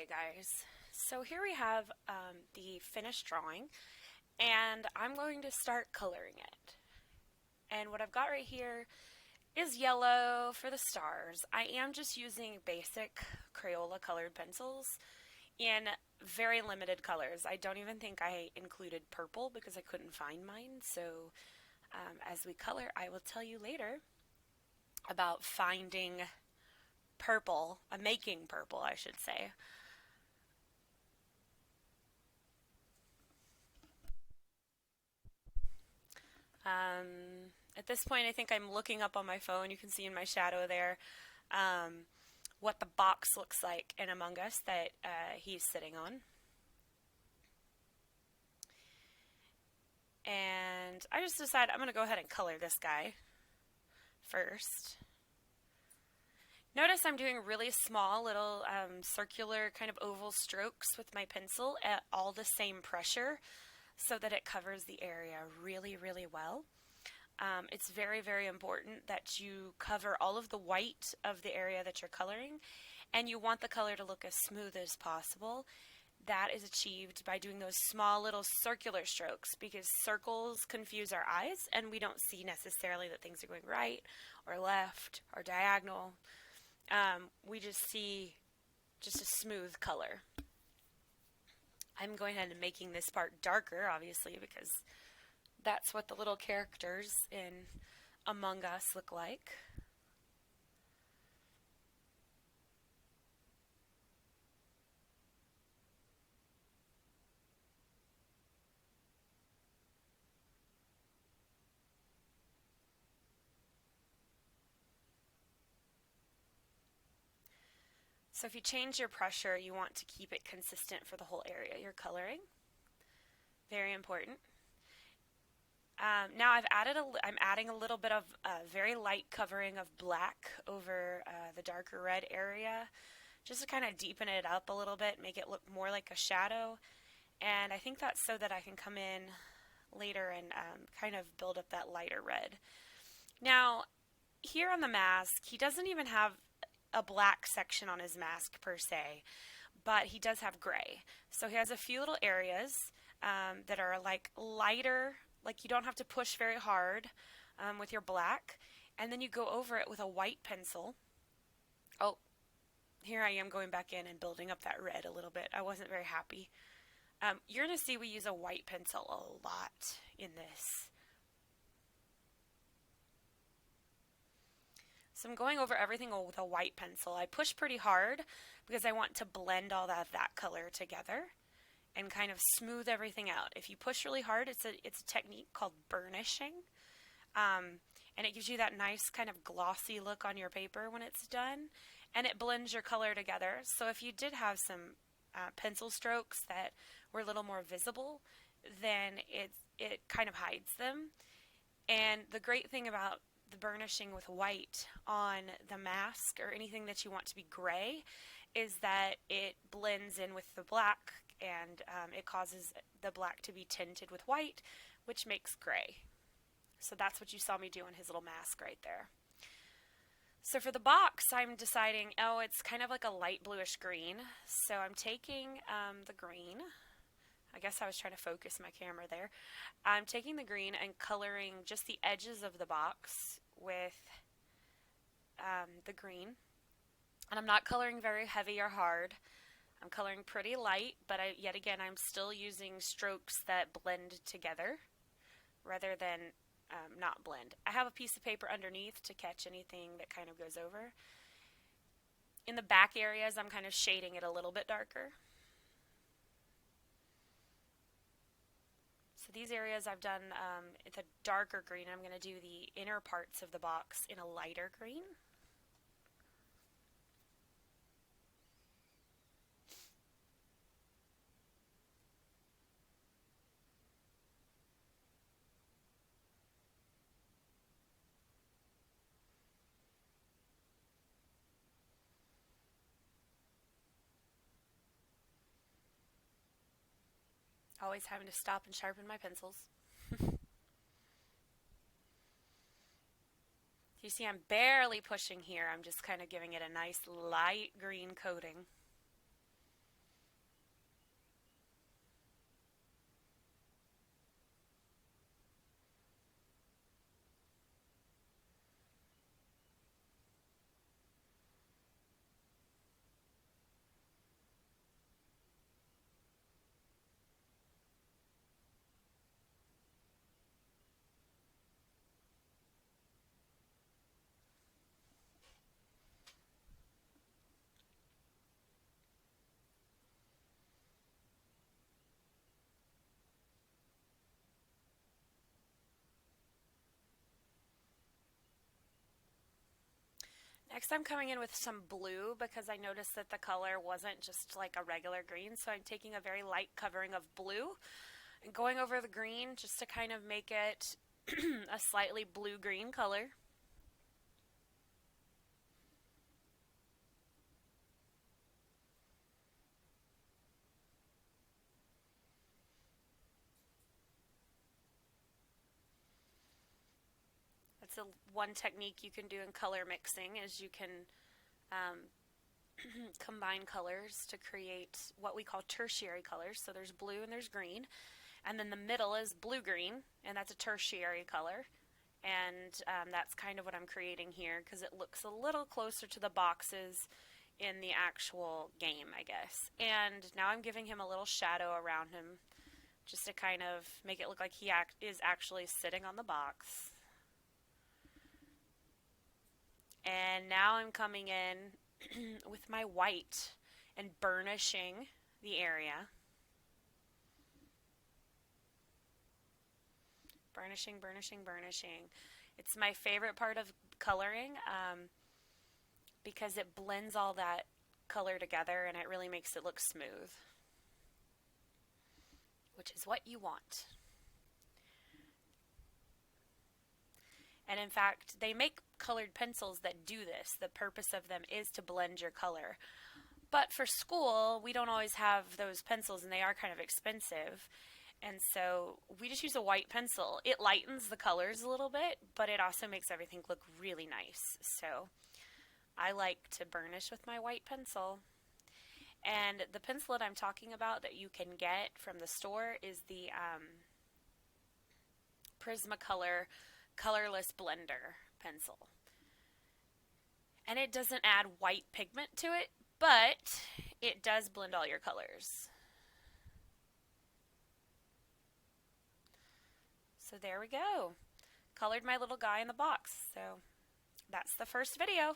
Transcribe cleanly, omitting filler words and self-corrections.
guys, so here we have the finished drawing, and I'm going to start coloring it. And what I've got right here is yellow for the stars. I am just using basic Crayola colored pencils in very limited colors. I don't even think I included purple because I couldn't find mine. So as we color, I will tell you later about finding purple, making purple, I should say. At this point, I think I'm looking up on my phone. You can see in my shadow there what the box looks like in Among Us that he's sitting on. And I just decided I'm going to go ahead and color this guy first. Notice I'm doing really small little circular kind of oval strokes with my pencil at all the same pressure so that it covers the area really, really well. It's very, very important that you cover all of the white of the area that you're coloring, and you want the color to look as smooth as possible. That is achieved by doing those small little circular strokes, because circles confuse our eyes and we don't see necessarily that things are going right or left or diagonal. We just see just a smooth color. I'm going ahead and making this part darker, obviously, because that's what the little characters in Among Us look like. So if you change your pressure, you want to keep it consistent for the whole area you're coloring. Very important. Now I'm adding a little bit of very light covering of black over the darker red area, just to kind of deepen it up a little bit, make it look more like a shadow. And I think that's so that I can come in later and kind of build up that lighter red. Now, here on the mask, he doesn't even have a black section on his mask per se, but he does have gray. So he has a few little areas that are like lighter, like you don't have to push very hard with your black, and then you go over it with a white pencil. Oh, here I am going back in and building up that red a little bit. I wasn't very happy. You're going to see we use a white pencil a lot in this. So I'm going over everything with a white pencil. I push pretty hard because I want to blend all that color together and kind of smooth everything out. If you push really hard, it's a technique called burnishing. And it gives you that nice kind of glossy look on your paper when it's done, and it blends your color together. So if you did have some pencil strokes that were a little more visible, then it kind of hides them. And the great thing about the burnishing with white on the mask or anything that you want to be gray is that it blends in with the black, and it causes the black to be tinted with white, which makes gray. So that's what you saw me do on his little mask right there. So for the box, I'm deciding, oh, it's kind of like a light bluish green. So I'm taking the green. I guess I was trying to focus my camera there. I'm taking the green and coloring just the edges of the box with the green. And I'm not coloring very heavy or hard. I'm coloring pretty light, but yet again, I'm still using strokes that blend together rather than not blend. I have a piece of paper underneath to catch anything that kind of goes over. In the back areas, I'm kind of shading it a little bit darker. So these areas I've done the darker green. I'm going to do the inner parts of the box in a lighter green. Always having to stop and sharpen my pencils. You see I'm barely pushing here. I'm just kind of giving it a nice light green coating. Next I'm coming in with some blue because I noticed that the color wasn't just like a regular green, so I'm taking a very light covering of blue and going over the green just to kind of make it a slightly blue-green color. That's one technique you can do in color mixing is you can um, combine colors to create what we call tertiary colors. So there's blue and there's green, and then the middle is blue-green, and that's a tertiary color. And that's kind of what I'm creating here because it looks a little closer to the boxes in the actual game, I guess. And now I'm giving him a little shadow around him just to kind of make it look like he is actually sitting on the box. And now I'm coming in with my white and burnishing the area. Burnishing, burnishing, burnishing. It's my favorite part of coloring because it blends all that color together and it really makes it look smooth, which is what you want. And in fact, they make colored pencils that do this. The purpose of them is to blend your color. But for school, we don't always have those pencils and they are kind of expensive. And so we just use a white pencil. It lightens the colors a little bit, but it also makes everything look really nice. So I like to burnish with my white pencil. And the pencil that I'm talking about that you can get from the store is the Prismacolor Colorless Blender pencil. And it doesn't add white pigment to it, but it does blend all your colors. So there we go. Colored my little guy in the box. So that's the first video.